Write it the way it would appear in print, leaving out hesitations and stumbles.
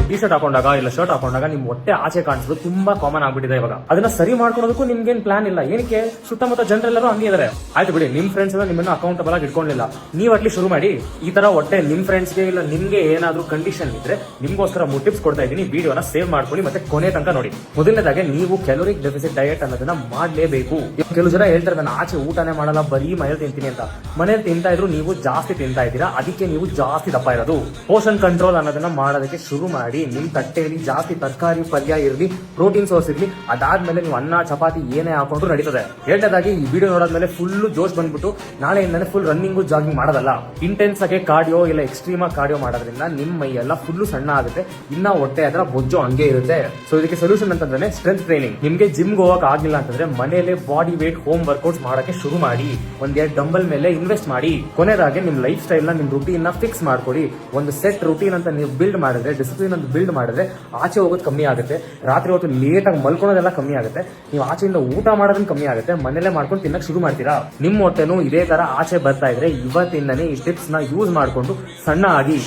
T shirt ಹಾಕೊಂಡಾಗ ಇಲ್ಲ shirt ಹಾಕೊಂಡಾಗ ನಿಮ್ ಹೊಟ್ಟೆ ಆಚೆ ಕಾಣಿಸೋದು ತುಂಬಾ ಕಾಮನ್ ಆಗ್ಬಿಟ್ಟಿದೆ ಇವಾಗ. ಅದನ್ನ ಸರಿ ಮಾಡ್ಕೊಳೋದಕ್ಕೂ ನಿಮ್ಗೇನ್ ಪ್ಲಾನ್ ಇಲ್ಲ. ಏನಕ್ಕೆ ಸುತ್ತಮುತ್ತ ಜನರೆಲ್ಲರೂ ಹಂಗೆ ಇದಾರೆ. ಆಯ್ತು ಬಿಡಿ, ನಿಮ್ ಫ್ರೆಂಡ್ಸ್ ಎಲ್ಲ ನಿಮ್ಮನ್ನ ಅಕೌಂಟಬಲ್ ಆಗಿ ಇಟ್ಕೊಂಡಿಲ್ಲ, ನೀವ್ ಅಟ್ಲಿ ಶುರು ಮಾಡಿ. ಈ ತರ ಹೊಟ್ಟೆ ನಿಮ್ ಫ್ರೆಂಡ್ಸ್ಗೆ ಇಲ್ಲ ನಿಮ್ಗೆ ಏನಾದ್ರೂ ಕಂಡೀಷನ್ ಇದ್ರೆ ನಿಮ್ಗೋಸ್ಕರ ಟಿಪ್ಸ್ ಕೊಡ್ತಾ ಇದೀನಿ. ವಿಡಿಯೋನ ಸೇವ್ ಮಾಡ್ಕೊಳ್ಳಿ ಮತ್ತೆ ಕೊನೆ ತನಕ ನೋಡಿ. ಮೊದಲನೇದಾಗಿ ನೀವು ಕ್ಯಾಲೋರಿಕ್ ಡೆಫಿಸಿಟ್ ಡಯಟ್ ಅನ್ನೋದನ್ನ ಮಾಡಲೇಬೇಕು. ಕೆಲವು ಜನ ಹೇಳ್ತಾರೆ ನಾನು ಆಚೆ ಊಟನೇ ಮಾಡಲ್ಲ, ಬರೀ ಮನೇಲಿ ತಿಂತೀನಿ ಅಂತ. ಮನೇಲಿ ತಿಂತಾ ಇದ್ರು ನೀವು ಜಾಸ್ತಿ ತಿಂತಾ ಇದ್ದೀರಾ, ಅದಕ್ಕೆ ನೀವು ಜಾಸ್ತಿ ದಪ್ಪ ಇರೋದು. ಪೋಷನ್ ಕಂಟ್ರೋಲ್ ಅನ್ನೋದನ್ನ ಮಾಡೋದಕ್ಕೆ ಶುರು ಮಾಡಿ. ನಿಮ್ ತಟ್ಟೆಯಲ್ಲಿ ಜಾಸ್ತಿ ತರಕಾರಿ ಪಲ್ಯ ಇರಲಿ, ಪ್ರೋಟೀನ್ ಸೋರ್ಸ್ ಇರಲಿ. ಅದಾದ್ಮೇಲೆ ನೀವು ಅನ್ನ ಚಪಾತಿ ಏನೇ ಹಾಕೊಂಡ್ರು ನಡೀತದೆ. ಎರಡನೇದಾಗಿ ಈ ವಿಡಿಯೋ ನೋಡಾದ್ಮೇಲೆ ಫುಲ್ ಜೋಶ್ ಬಂದ್ಬಿಟ್ಟು ನಾಳೆಯಿಂದಾನೆ ಫುಲ್ ರನ್ನಿಂಗು ಜಾಗಿಂಗ್ ಮಾಡೋದಲ್ಲ. ಇಂಟೆನ್ಸ್ ಆಗಿ ಕಾರ್ಡಿಯೋ ಇಲ್ಲ ಎಕ್ಸ್ಟ್ರೀಮ್ ಆಗಿ ಕಾರ್ಡಿಯೋ ಮಾಡೋದ್ರಿಂದ ನಿಮ್ಮ ಮೈ ಎಲ್ಲ ಫುಲ್ ಸಣ್ಣ ಆಗುತ್ತೆ, ಇನ್ನ ಹೊಟ್ಟೆ ಅದರ ಬೊಜ್ಜು ಹಂಗೆ ಇರುತ್ತೆ. ಸೊ ಇದಕ್ಕೆ ಸೊಲ್ಯೂಷನ್ ಅಂತಂದ್ರೆ ಸ್ಟ್ರೆಂತ್ ಟ್ರೈನಿಂಗ್. ನಿಮ್ಗೆ ಜಿಮ್ಗೆ ಹೋಗಕ್ ಆಗಿಲ್ಲ ಅಂತಂದ್ರೆ ಮನೇಲೆ ಬಾಡಿ ವೇಟ್ ಹೋಮ್ ವರ್ಕೌಟ್ಸ್ ಮಾಡಕ್ಕೆ ಶುರು ಮಾಡಿ. ಒಂದೆರಡು ಡಂಬಲ್ ಮೇಲೆ ಇನ್ವೆಸ್ಟ್ ಮಾಡಿ. ಕೊನೆಯದಾಗಿ ನಿಮ್ ಲೈಫ್ ಸ್ಟೈಲ್ ನ ನಿಮ್ ರುಟೀನ್ ನ ಫಿಕ್ಸ್ ಮಾಡ್ಕೊಡಿ. ಒಂದು ಸೆಟ್ ರುಟೀನ್ ಅಂತ ನೀವು ಬಿಲ್ಡ್ ಮಾಡಿದ್ರೆ, ಡಿಸಿಪ್ಲಿನ್ ಅಂತ ಬಿಲ್ಡ್ ಮಾಡಿದ್ರೆ ಆಚೆ ಹೋಗೋದು ಕಮ್ಮಿ ಆಗುತ್ತೆ. ರಾತ್ರಿ ಹೊತ್ತು ಲೇಟ್ ಆಗಿ ಮಲ್ಕೊಳ್ಳೋದೆಲ್ಲ ಕಮ್ಮಿ ಆಗುತ್ತೆ. ನೀವು ಆಚೆಯಿಂದ ಊಟ ಮಾಡೋದನ್ನ ಕಮ್ಮಿ ಆಗುತ್ತೆ. ಮನೇಲೆ ಮಾಡ್ಕೊಂಡು ತಿನ್ನಕ್ ಶುರು ಮಾಡ್ತೀರಾ. ನಿಮ್ ಹೊಟ್ಟೆನು ಇದೇ ತರ ಆಚೆ ಬರ್ತಾ ಇದ್ರೆ ಇವತ್ತಿಂದನೇ ಈ ಟಿಪ್ಸ್ ನ ಯೂಸ್ ಮಾಡ್ಕೊಂಡು ಸಣ್ಣ ಆಗಿ